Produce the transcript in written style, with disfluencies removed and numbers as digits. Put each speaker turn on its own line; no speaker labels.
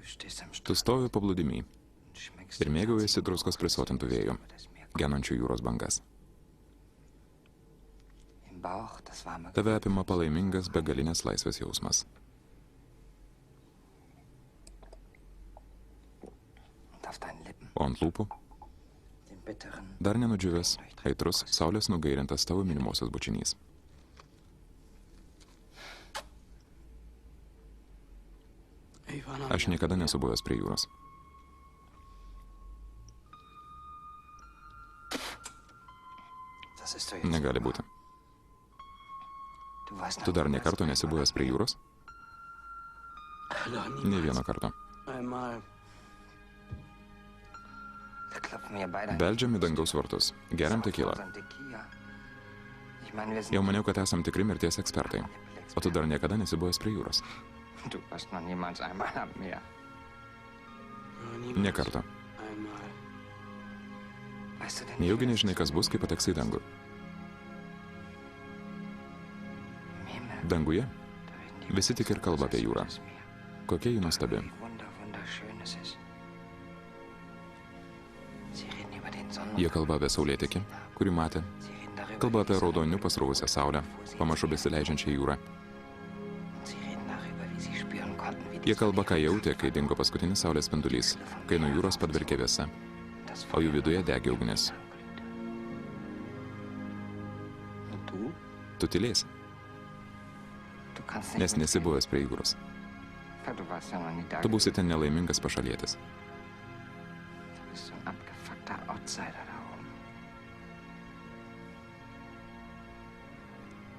Tu stovi paplūdimy ir mėgaujasi druskos prisotintų vėjų, genančių jūros bangas. Tave apima palaimingas begalinės laisvės jausmas. O ant lūpų dar nenudžiūvęs, aitrus, saulės nugairintas tavo mylimosios bučinys. Aš niekada nesu buvęs prie jūros. Negali būti. Tu dar nė karto nesi buvęs prie jūros? Nė vieno karto. Beldžiam į dangaus vartus, geriam tekilą. Jau maniau, kad esam tikri mirties ekspertai, o tu dar niekada nesi buvęs prie jūros. Nė karto. Nejaugi nežinai, kas bus, kai pateksi į dangų. Danguje visi tik ir kalba apie jūrą. Kokia ji nuostabi. Jie kalba apie saulėtekį, kurį matė. Kalba apie raudonių pasrūvusią saulę, pamažu besileidžiančią jūrą. Jie kalba, ką jautė, kai dingo paskutinis saulės spindulys, kai nuo jūros padvelkė vėsa, o jų viduje degė ugnis. Tu tylėsi, nes nesi buvęs prie jūros. Tu būsi ten nelaimingas pašalietis.